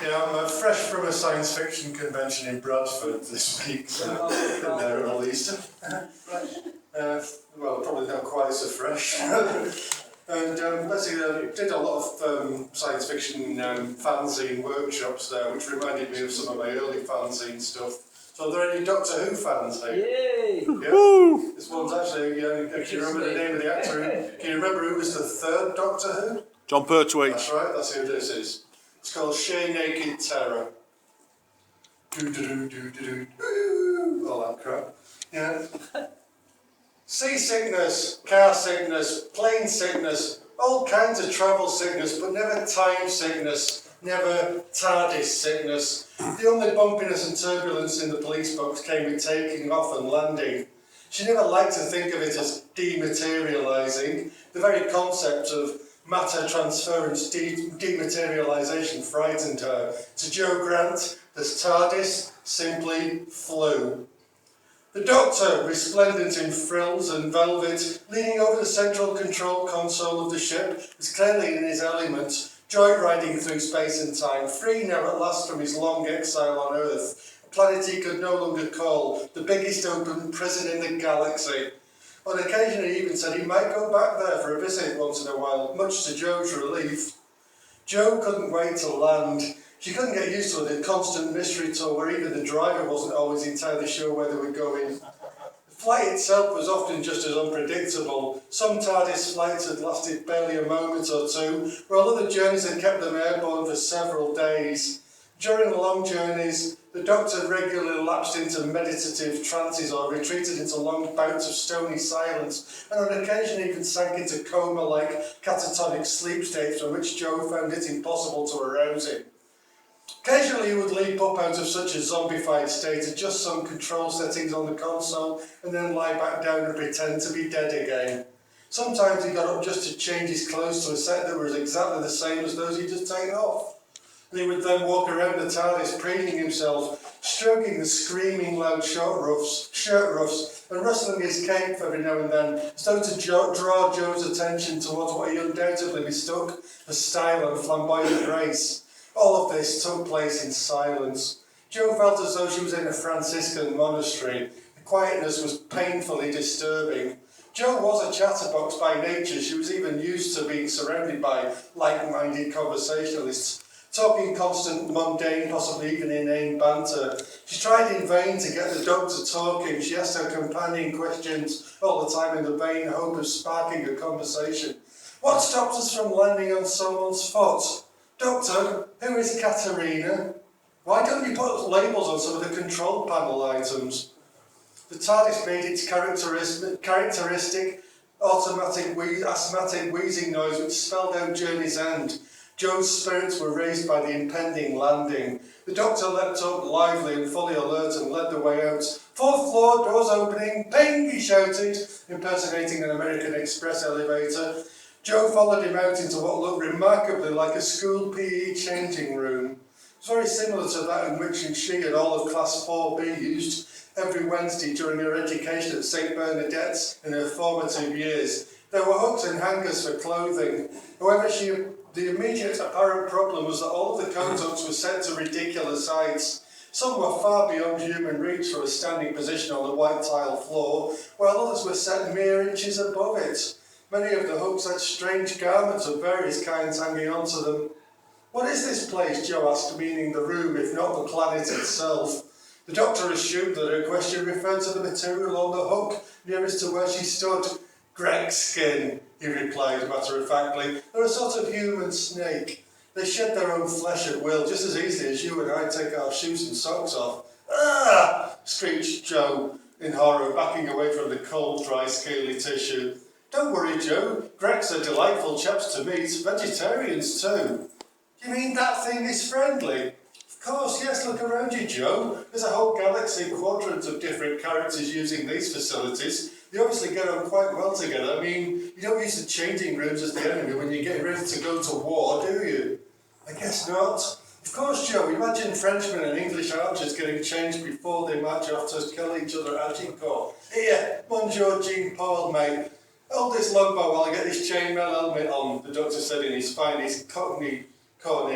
Yeah, I'm fresh from a science fiction convention in Bradford this week, been there at least. Well, probably not quite so fresh. And did a lot of science fiction fanzine workshops there, which reminded me of some of my early fanzine stuff. So are there any Doctor Who fans here? Yay! Yeah. This one's actually, can you remember the name of the actor? Can you remember who was the third Doctor Who? John Pertwee. That's right, that's who this is. It's called Sheer Naked Terror. All that crap. Yeah. Seasickness, car sickness, plane sickness, all kinds of travel sickness, but never time sickness, never TARDIS sickness. The only bumpiness and turbulence in the police box came with taking off and landing. She never liked to think of it as dematerialising. The very concept of matter transference, dematerialisation frightened her. To Joe Grant, the TARDIS simply flew. The Doctor, resplendent in frills and velvet, leaning over the central control console of the ship, was clearly in his element, joyriding through space and time, free now at last from his long exile on Earth, a planet he could no longer call, the biggest open prison in the galaxy. On occasion he even said he might go back there for a visit once in a while, much to Joe's relief. Joe couldn't wait to land. She couldn't get used to the constant mystery tour where even the driver wasn't always entirely sure where they were going. The flight itself was often just as unpredictable. Some TARDIS flights had lasted barely a moment or two, while other journeys had kept them airborne for several days. During the long journeys, the Doctor regularly lapsed into meditative trances or retreated into long bouts of stony silence, and on occasion even sank into coma-like catatonic sleep states from which Joe found it impossible to arouse him. Occasionally he would leap up out of such a zombified state, adjust some control settings on the console, and then lie back down and pretend to be dead again. Sometimes he got up just to change his clothes to a set that was exactly the same as those he'd just taken off. And he would then walk around the TARDIS preening himself, stroking the screaming loud shirt ruffs, and rustling his cape every now and then, as though to draw Joe's attention towards what he undoubtedly mistook for style and flamboyant grace. All of this took place in silence. Joe felt as though she was in a Franciscan monastery. The quietness was painfully disturbing. Jo was a chatterbox by nature. She was even used to being surrounded by like-minded conversationalists, talking constant, mundane, possibly even inane banter. She tried in vain to get the Doctor talking. She asked her companion questions all the time in the vain hope of sparking a conversation. What stopped us from landing on someone's foot? Doctor, who is Katerina? Why don't you put labels on some of the control panel items? The TARDIS made its characteristic automatic asthmatic wheezing noise which spelled out journey's end. Joe's spirits were raised by the impending landing. The Doctor leapt up, lively and fully alert, and led the way out. Fourth floor, doors opening, ping, he shouted, impersonating an American Express elevator. Joe followed him out into what looked remarkably like a school PE changing room. It was very similar to that in which she and all of Class 4B used every Wednesday during her education at St Bernadette's in her formative years. There were hooks and hangers for clothing. However, the immediate apparent problem was that all of the coat hooks were set to ridiculous heights. Some were far beyond human reach for a standing position on the white tile floor, while others were set mere inches above it. Many of the hooks had strange garments of various kinds hanging onto them. What is this place? Jo asked, meaning the room, if not the planet itself. The Doctor assumed that her question referred to the material on the hook nearest to where she stood. Greg skin, he replied matter-of-factly. They're a sort of human snake. They shed their own flesh at will, just as easily as you and I take our shoes and socks off. Ah! Screeched Jo in horror, backing away from the cold, dry, scaly tissue. Don't worry, Jo. Grecs are delightful chaps to meet, vegetarians too. You mean that thing is friendly? Of course, yes, look around you, Jo. There's a whole galaxy quadrant of different characters using these facilities. They obviously get on quite well together. I mean, you don't use the changing rooms as the enemy when you get ready to go to war, do you? I guess not. Of course, Jo, imagine Frenchmen and English archers getting changed before they march off to kill each other at Agincourt. Here, Bonjour Jean-Paul, mate. Hold this lumbo while I get this chainmail helmet on, the Doctor said in his finest cockney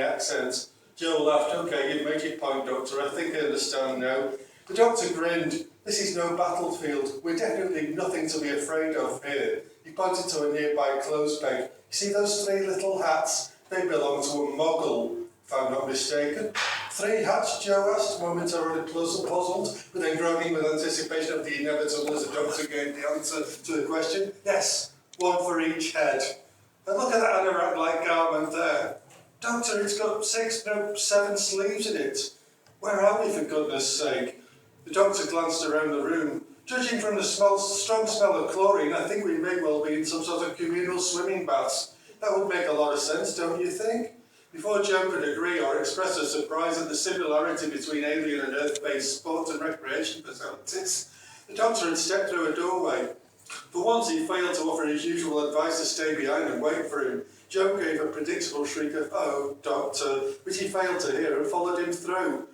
accent. Joe laughed. Okay, you've made your point, Doctor. I think I understand now. The doctor grinned. This is no battlefield. We're definitely nothing to be afraid of here. He pointed to a nearby clothes peg. You see those 3 little hats? They belong to a mogul, if I'm not mistaken. 3 hats, Joe asked, momentarily puzzled, but then groaning with anticipation of the inevitable as the doctor gave the answer to the question. Yes, 1 for each head. And look at that anorak-like garment there. Doctor, it's got 7 sleeves in it. Where are we, for goodness sake? The doctor glanced around the room. Judging from the strong smell of chlorine, I think we may well be in some sort of communal swimming baths. That would make a lot of sense, don't you think? Before Joe could agree or express her surprise at the similarity between alien and Earth-based sport and recreation facilities, the doctor had stepped through a doorway. For once he failed to offer his usual advice to stay behind and wait for him. Joe gave a predictable shriek of, "Oh, Doctor," which he failed to hear and followed him through.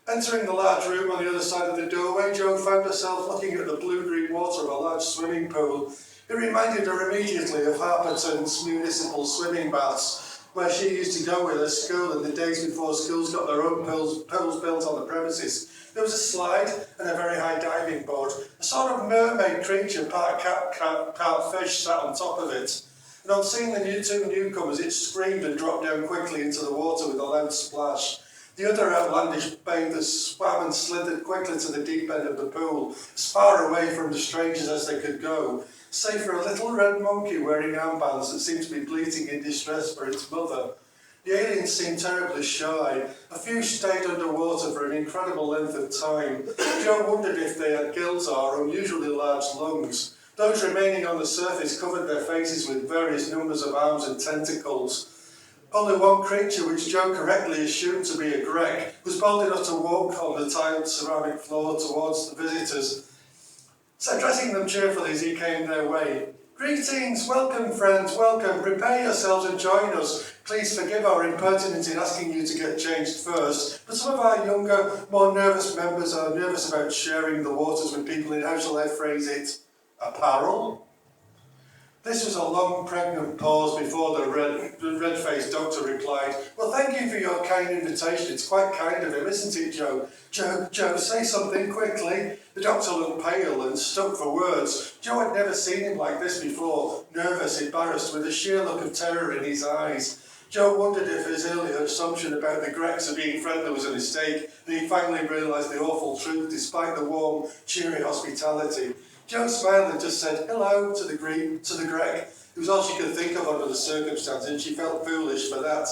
Entering the large room on the other side of the doorway, Joe found herself looking at the blue-green water of a large swimming pool. It reminded her immediately of Harperton's municipal swimming baths, where she used to go with her school in the days before schools got their own pools built on the premises. There was a slide and a very high diving board. A sort of mermaid creature, part cat, part fish, sat on top of it. And on seeing the 2 newcomers, it screamed and dropped down quickly into the water with a loud splash. The other outlandish bathers swam and slithered quickly to the deep end of the pool, as far away from the strangers as they could go, save for a little red monkey wearing armbands that seemed to be bleating in distress for its mother. The aliens seemed terribly shy. A few stayed underwater for an incredible length of time. Joe wondered if they had gills or unusually large lungs. Those remaining on the surface covered their faces with various numbers of arms and tentacles. Only one creature, which Joe correctly assumed to be a Grek, was bold enough to walk on the tiled ceramic floor towards the visitors, so addressing them cheerfully as he came their way. "Greetings, welcome friends, welcome, prepare yourselves and join us. Please forgive our impertinence in asking you to get changed first, but some of our younger, more nervous members are nervous about sharing the waters with people in, how shall I phrase it, apparel?" This was a long, pregnant pause before the red-faced doctor replied, "Well, thank you for your kind invitation. It's quite kind of him, isn't it, Joe? Joe, say something quickly." The doctor looked pale and stuck for words. Joe had never seen him like this before, nervous, embarrassed, with a sheer look of terror in his eyes. Joe wondered if his earlier assumption about the Grecs of being friendly was a mistake, and he finally realised the awful truth despite the warm, cheery hospitality. Joe smiled and just said hello to the Grek. It was all she could think of under the circumstances, and she felt foolish for that.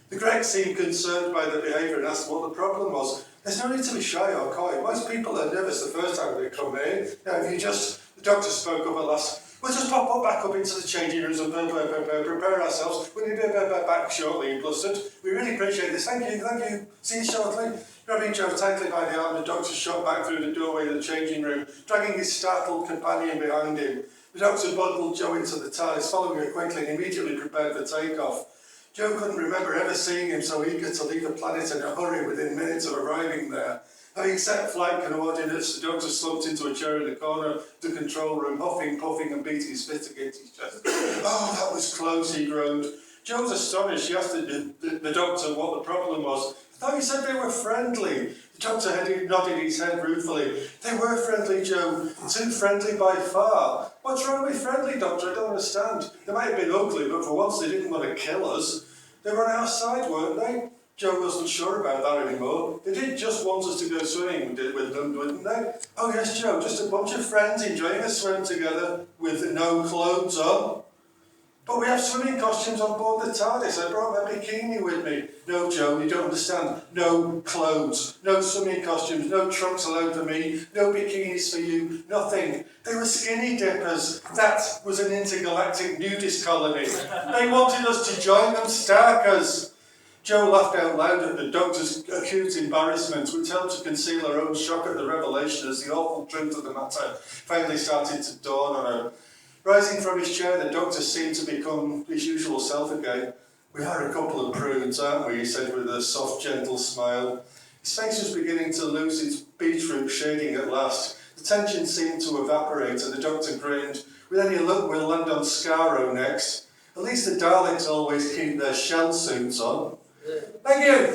The Grek seemed concerned by the behaviour and asked what the problem was. "There's no need to be shy or coy. Most people are nervous the first time they come here. Now, if you just..." The doctor spoke up at last. "We'll just pop back up into the changing rooms and prepare ourselves. We'll be back shortly," he blustered. "We really appreciate this. Thank you. See you shortly." Grabbing Joe tightly by the arm, the doctor shot back through the doorway of the changing room, dragging his startled companion behind him. The doctor bundled Joe into the TARDIS, following her quickly and immediately prepared for takeoff. Joe couldn't remember ever seeing him so eager to leave the planet in a hurry within minutes of arriving there. Having set flight coordinates, the doctor slumped into a chair in the corner of the control room, huffing, puffing and beating his fist against his chest. "Oh, that was close," he groaned. Joe was astonished. She asked the doctor what the problem was. "I thought you said they were friendly." The doctor nodded his head ruefully. "They were friendly, Joe. Too friendly by far." "What's wrong with friendly, Doctor? I don't understand. They might have been ugly, but for once they didn't want to kill us. They were on our side, weren't they?" Joe wasn't sure about that anymore. "They did just want us to go swimming with them, didn't they?" "Oh yes, Joe, just a bunch of friends enjoying a swim together with no clothes on." "But we have swimming costumes on board the TARDIS. I brought my bikini with me." "No, Joe, you don't understand. No clothes, no swimming costumes, no trunks allowed for me, no bikinis for you, nothing. They were skinny dippers. That was an intergalactic nudist colony. They wanted us to join them starkers." Joe laughed out loud at the doctor's acute embarrassment, which helped to conceal her own shock at the revelation as the awful truth of the matter finally started to dawn on her. Rising from his chair, the doctor seemed to become his usual self again. "We are a couple of prudes, aren't we?" he said with a soft, gentle smile. His face was beginning to lose its beetroot shading at last. The tension seemed to evaporate, and the doctor grinned. "With any luck, we'll land on Skaro next. At least the Daleks always keep their shell suits on." "Thank you!"